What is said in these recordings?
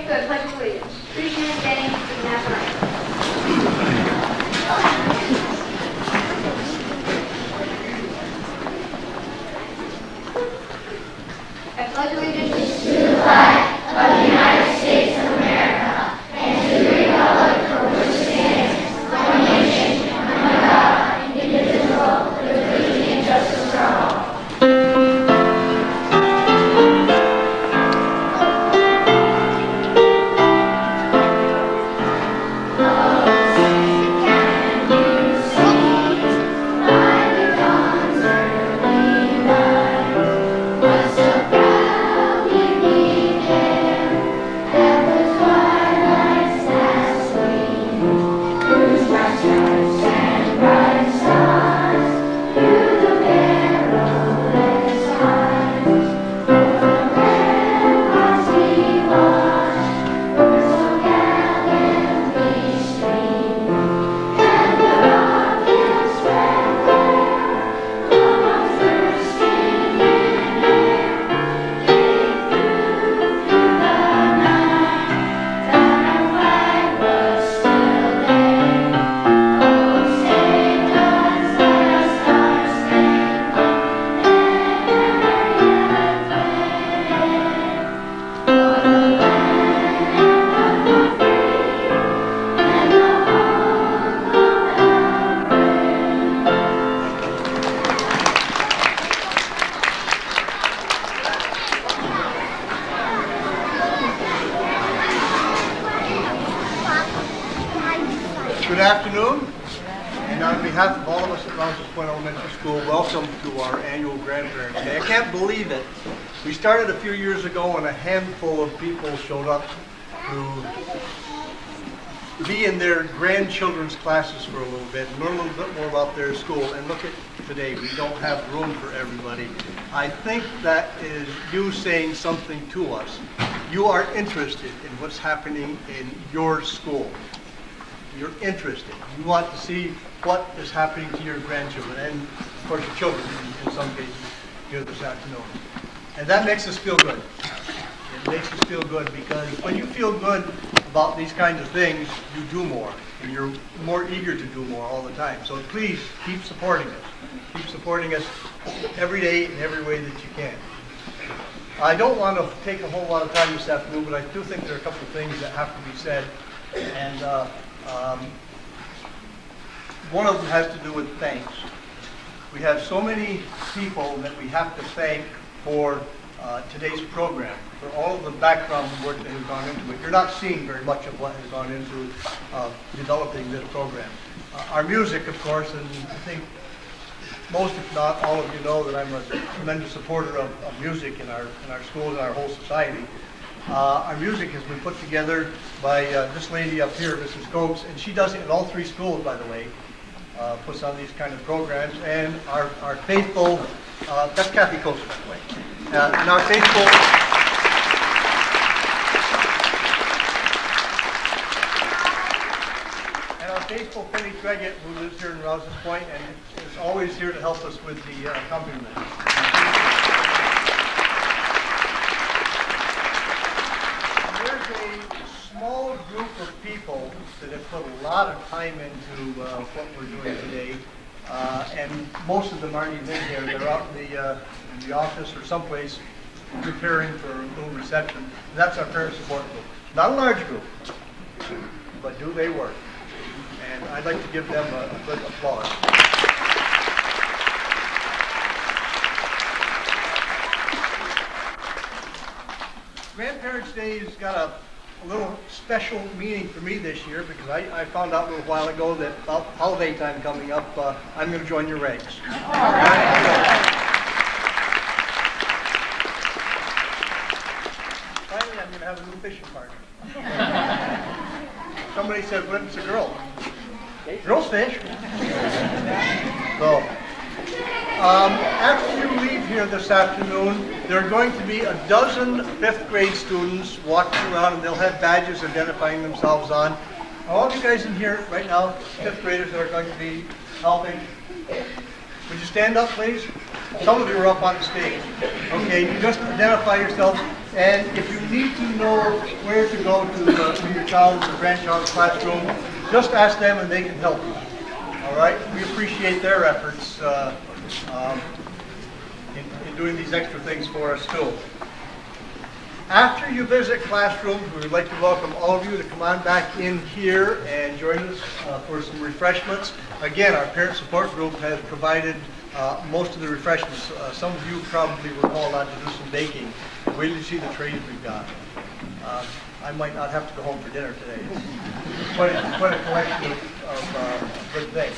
to the Pledge of Allegiance. Please stand standing for the national anthem. I pledge allegiance to the flag of the United States of America and to the republic for which it stands, one nation, under God, indivisible, with liberty and justice for all. Good afternoon, and on behalf of all of us at Rouses Point Elementary School, welcome to our annual Grandparents' Day. I can't believe it. We started a few years ago and a handful of people showed up to be in their grandchildren's classes for a little bit and learn a little bit more about their school. And look at today, we don't have room for everybody. I think that is you saying something to us. You are interested in what's happening in your school. You're interested. You want to see what is happening to your grandchildren and, of course, your children in some cases here this afternoon. And that makes us feel good. It makes us feel good because when you feel good about these kinds of things, you do more. And you're more eager to do more all the time. So please keep supporting us. Keep supporting us every day in every way that you can. I don't want to take a whole lot of time this afternoon, but I do think there are a couple of things that have to be said. And one of them has to do with thanks. We have so many people that we have to thank for today's program, for all of the background work that has gone into it. You're not seeing very much of what has gone into developing this program. Our music, of course, and I think most, if not all of you know that I'm a tremendous supporter of music in our schools and our whole society. Our music has been put together by this lady up here, Mrs. Copes, and she does it in all three schools, by the way, puts on these kind of programs. And our faithful, that's Kathy Copes, by the way, and our faithful Penny Treggett, who lives here in Rouses Point and is always here to help us with the accompaniment. A small group of people that have put a lot of time into what we're doing today, and most of them aren't even in here. They're out in the office or someplace preparing for a little reception. And that's our parent support group. Not a large group, but do they work? And I'd like to give them a good applause. Grandparents' Day has got a little special meaning for me this year because I found out a little while ago that about holiday time coming up, I'm going to join your ranks. Finally, I'm going to have a new fishing partner. Somebody said, what if it's a girl? Girls fish. So, after you leave here this afternoon, there are going to be a dozen 5th grade students walking around, and they'll have badges identifying themselves on. All of you guys in here right now, 5th graders that are going to be helping, Would you stand up, please? Some of you are up on the stage. Okay, just identify yourselves, and if you need to know where to go to your child's or grandchild's classroom, just ask them and they can help you. All right? We appreciate their efforts in doing these extra things for us too. After you visit classrooms, we would like to welcome all of you to come on back in here and join us for some refreshments. Again, our parent support group has provided most of the refreshments. Some of you probably were called on to do some baking. Wait till you see the trays we've got. I might not have to go home for dinner today. It's quite a collection of good things.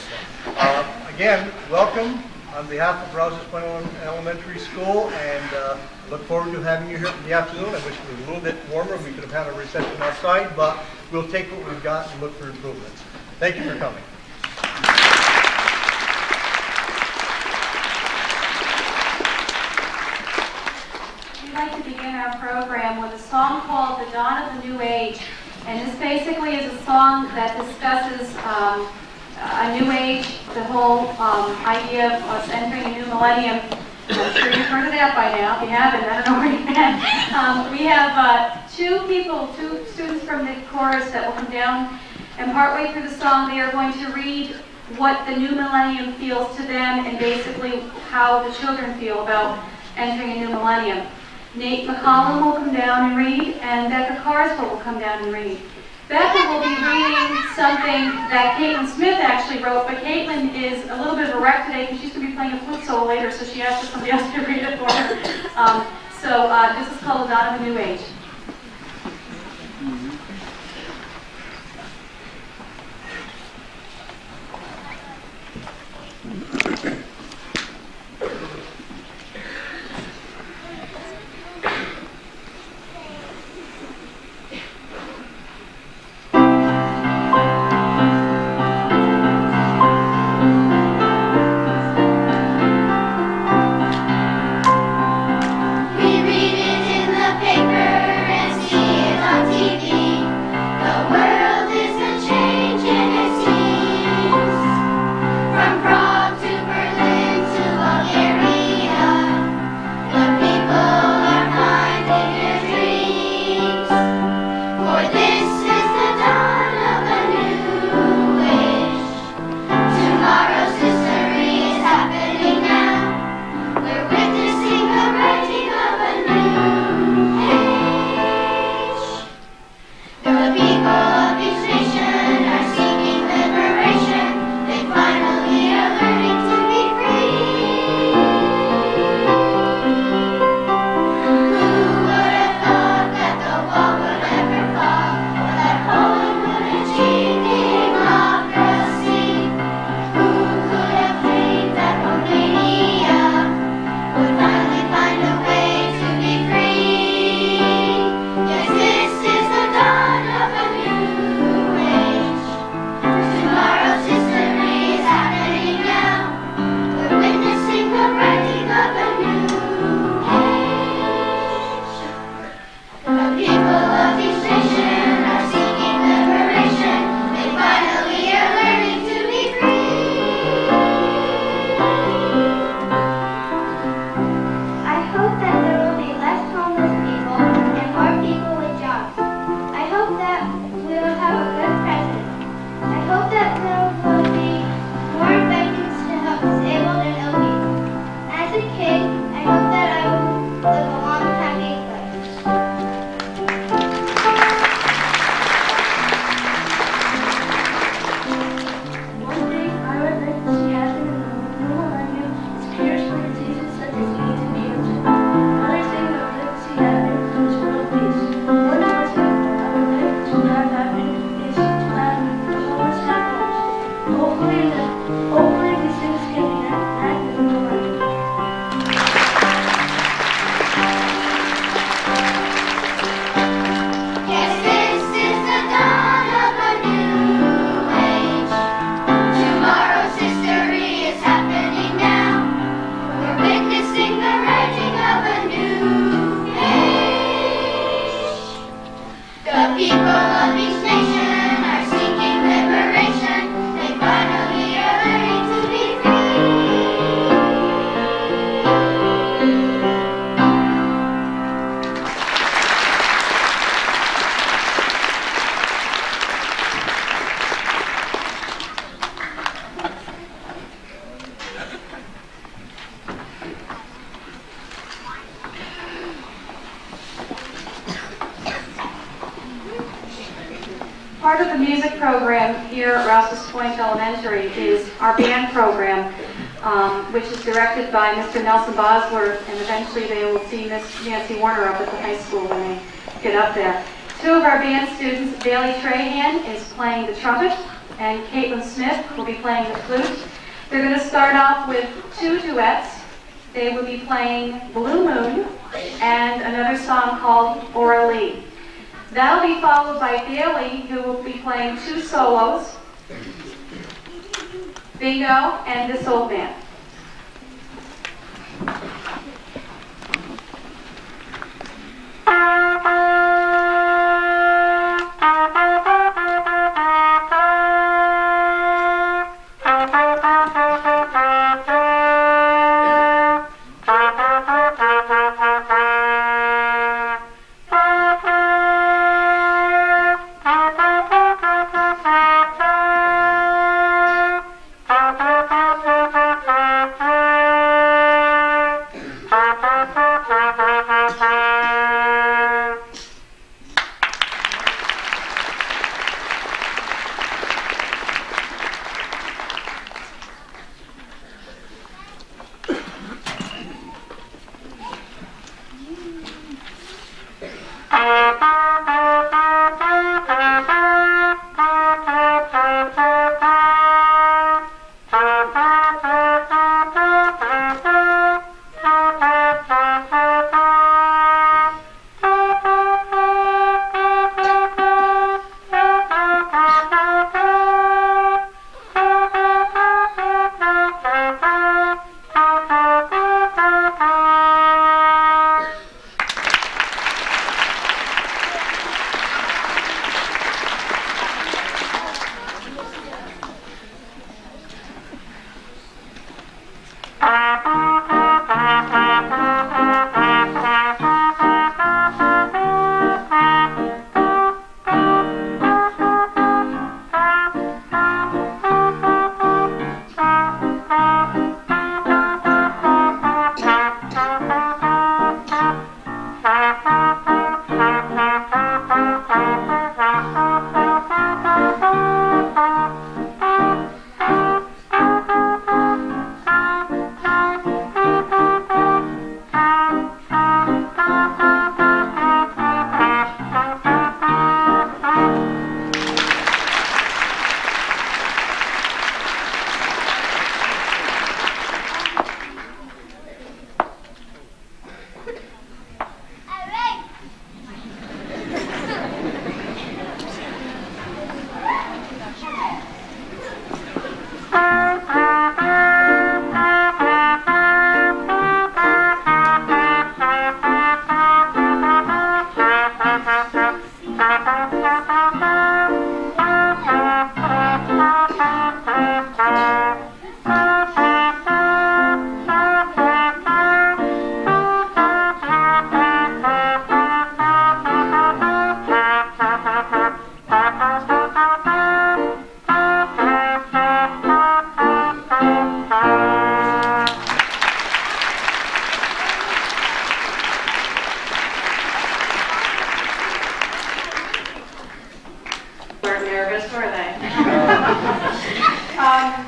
Again, welcome on behalf of Rouses Point Elementary School, and look forward to having you here for the afternoon. I wish it was a little bit warmer. We could have had a reception outside, but we'll take what we've got and look for improvements. Thank you for coming. We'd like to begin our program with a song called The Dawn of the New Age. And this basically is a song that discusses a new age, the whole idea of us entering a new millennium. I'm sure you've heard of that by now. If you haven't, I don't know where you've been. We have two students from the chorus that will come down, and partway through the song they are going to read what the new millennium feels to them and basically how the children feel about entering a new millennium. Nate McCollum will come down and read, and Becca Carswell will come down and read. Becca will be reading something that Caitlin Smith actually wrote, but Caitlin is a little bit of a wreck today because she's going to be playing a flute solo later, so she asked for somebody else to read it for her. This is called The Dawn of a New Age. We read it in the paper. Part of the music program here at Rouses Point Elementary is our band program, which is directed by Mr. Nelson Bosworth, and eventually they will see Miss Nancy Warner up at the high school when they get up there. Two of our band students, Bailey Trahan is playing the trumpet, and Caitlin Smith will be playing the flute. They're going to start off with two duets. They will be playing Blue Moon and another song called Oralee. That'll be followed by Bailey, who will be playing two solos, Bingo and This Old Man.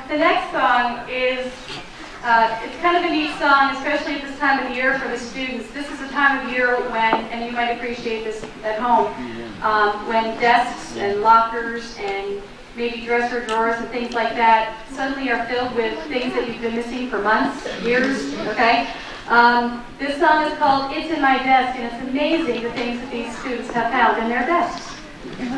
The next song is, it's kind of a neat song, especially at this time of year for the students. This is a time of year when, and you might appreciate this at home, when desks and lockers and maybe dresser drawers and things like that suddenly are filled with things that you've been missing for months, years, okay? This song is called It's in My Desk, and it's amazing the things that these students have found in their desks. It's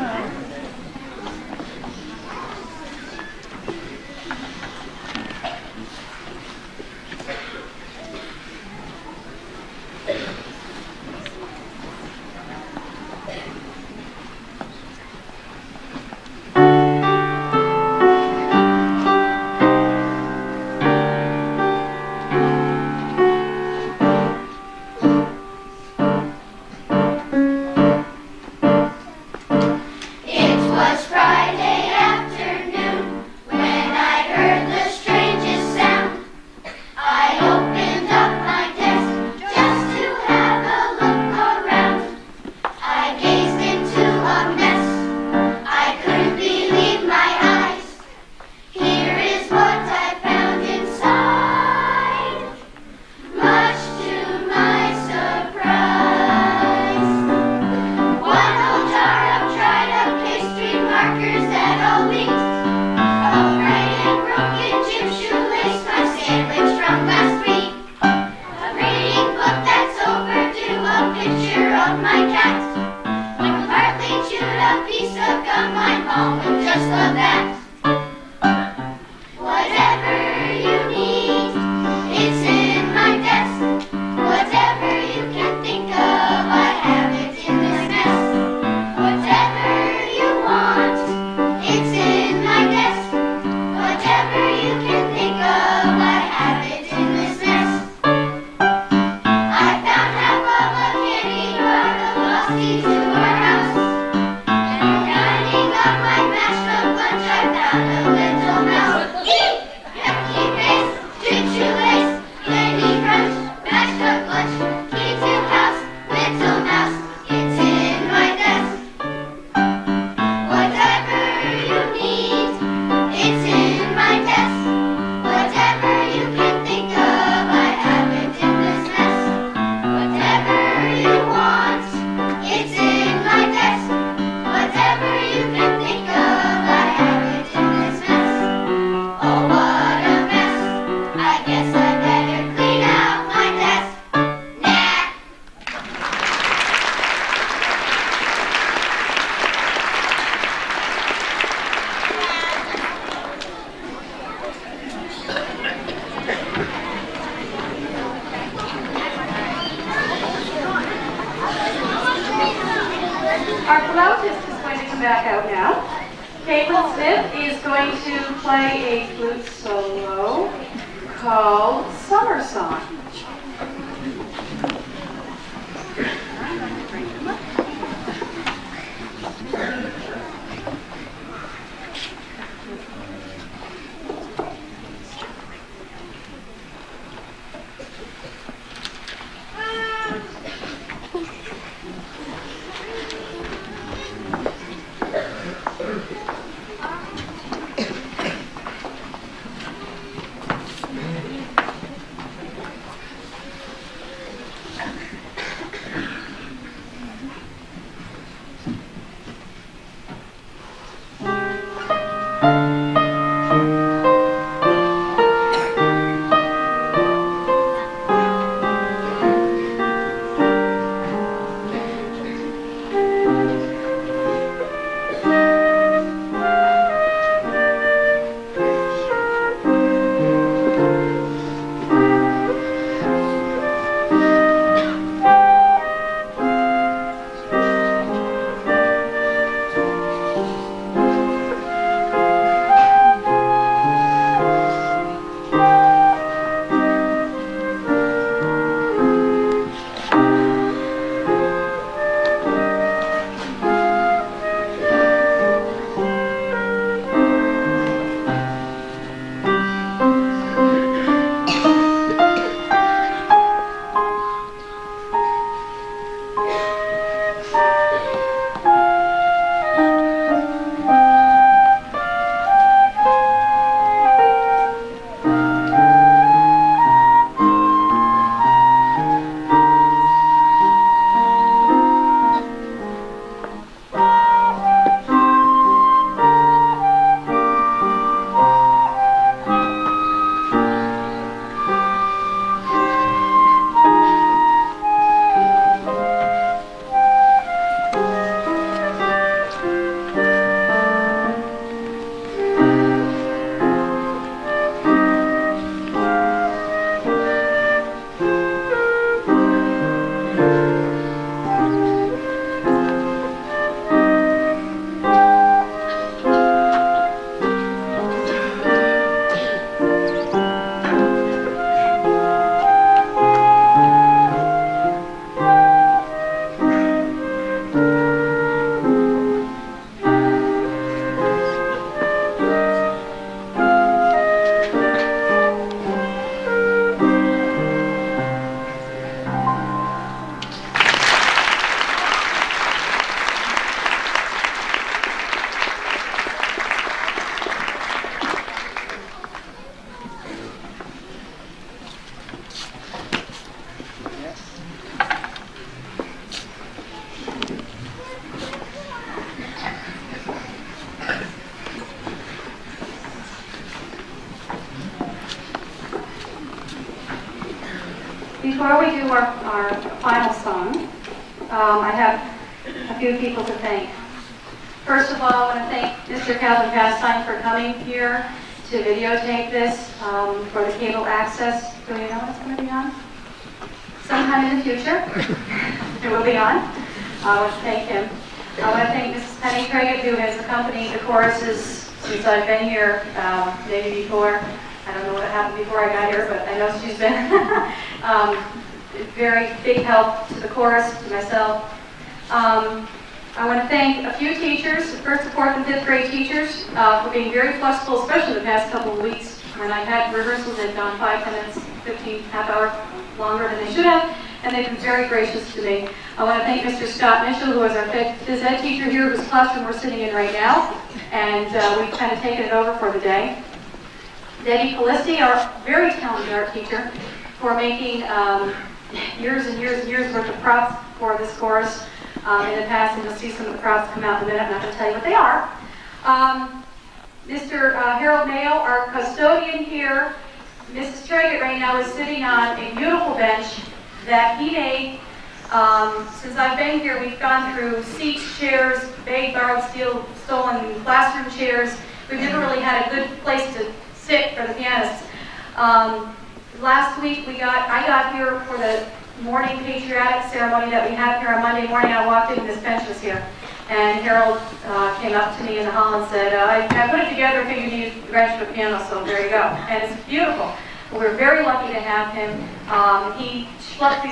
song of just love that. Whatever you need, it's in my desk. Whatever you can think of, I have it in this nest. Whatever you want, it's in my desk. Whatever you can think of, I have it in this nest. I found half of a candy bar that lost keys to our house. And grinding up my mashed up lunch, I found a little mouse. Eat! Yucky face, two shoelace, candy crunch, mashed up lunch, key to house, little mouse, it's in my desk. Whatever you need, it's in my desk. Whatever you can think of, I have it in this nest. Whatever you want, it's in my desk. Whatever you can think of, I have it in this nest. Oh, what a mess. I guess I better clean out my desk. Nah. Our flautist is going to come back out now. Caitlin Smith is going to play a flute solo called Summer Song. Before we do our final song, I have a few people to thank. First of all, I want to thank Mr. Calvin Pastine for coming here to videotape this for the cable access. Do we know when it's going to be on? Sometime in the future, it will be on. I want to thank him. I want to thank Mrs. Penny Craig, who has accompanied the choruses since I've been here, maybe before. I don't know what happened before I got here, but I know she's been very big help to the chorus, to myself. I want to thank a few teachers, first, fourth, and fifth grade teachers, for being very flexible, especially the past couple of weeks when I've had rehearsals. They've gone 5, 10 minutes, 15, half hour longer than they should have, and they've been very gracious to me. I want to thank Mr. Scott Mitchell, who is our phys ed teacher here, whose classroom we're sitting in right now, and we've kind of taken it over for the day. Debbie Calisti, our very talented art teacher, for making years and years and years worth of props for this chorus in the past, and you'll see some of the props come out in a minute. I'm not going to tell you what they are. Mr. Harold Mayo, our custodian here. Mrs. Traggett right now is sitting on a beautiful bench that he made. Since I've been here, we've gone through seats, chairs, begged, borrowed, stolen classroom chairs. We've never really had a good place to sit for the pianists. Last week I got here for the morning patriotic ceremony that we have here on Monday morning. I walked in and this bench was here. And Harold came up to me in the hall and said, I put it together, figured you needed a graduate piano, so there you go. And it's beautiful. We're very lucky to have him. He schlepped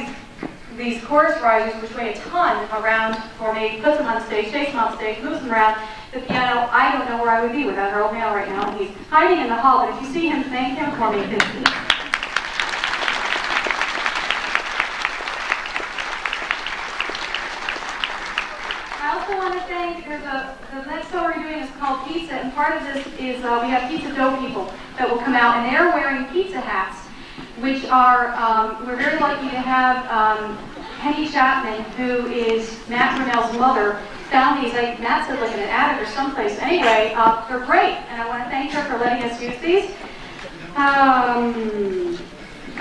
these chorus risers, which weigh a ton, around for me, puts them on stage, takes them on stage, moves them around. The piano, I don't know where I would be without Harold Mayo right now. He's hiding in the hall, but if you see him, thank him for me. I also want to thank, the next song we're doing is called Pizza, and part of this is we have pizza dough people that will come out, and they're wearing pizza hats, which are, we're very lucky to have Penny Chapman, who is Matt Brunell's mother, found these, like Matt said, like in an attic or someplace. Anyway, they're great, and I want to thank her for letting us use these.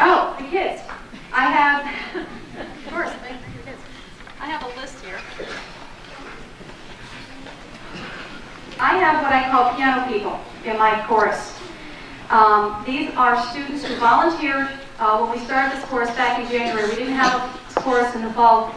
Oh, the kids. I have, of course, I have a list here. I have what I call piano people in my chorus. These are students who volunteered when we started this chorus back in January. We didn't have a chorus in the fall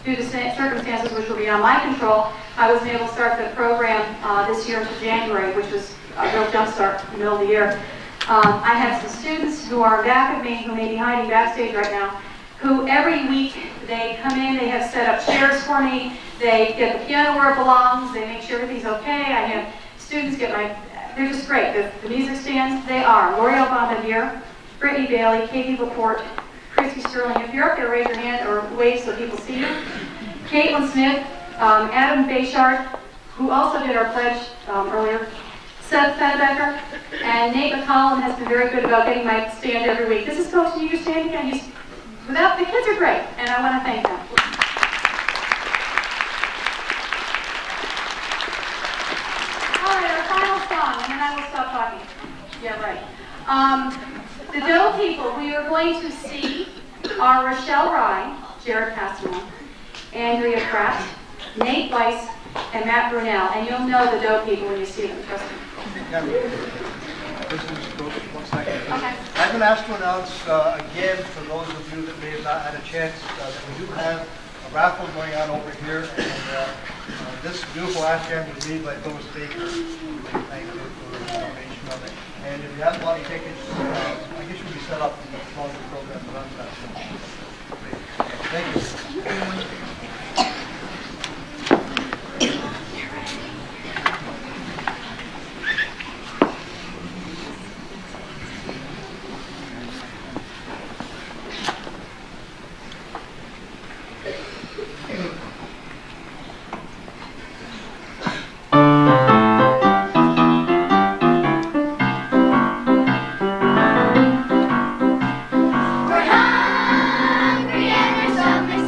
due to circumstances which will be on my control. I wasn't able to start the program this year until January, which was a real jump start in the middle of the year. I have some students who are back of me, who may be hiding backstage right now, who every week they come in, they have set up chairs for me, they get the piano where it belongs, they make sure everything's okay. I have students get they're just great. The music stands, they are L'Oreal Bombardier, Brittany Bailey, Katie Laporte, Christy Sterling. If you're up there, raise your hand or wave so people see you. Caitlin Smith, Adam Bayshard, who also did our pledge earlier, Seth Fennebecker, and Nate McCollum has been very good about getting my stand every week. This is Coach, can you stand again? The kids are great, and I want to thank them. All right, our final song, and then I will stop talking. Yeah, right. The Doe people we are going to see are Rochelle Rye, Jared Pasternak, Andrea Pratt, Nate Weiss, and Matt Brunell. And you'll know the Doe people when you see them, trust me. Yeah, this is Coach, 1 second. Okay. I've been asked to announce again, for those of you that may have not had a chance, that we do have a raffle going on over here, and this beautiful Afghan was made by Phyllis Baker. Thank you for the donation of it. And if you haven't bought any tickets, I guess you'll be set up in the sponsor program to run that. Thank you. We're hungry and there's something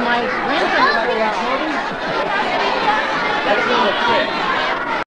my grandson was around. That's a little trick.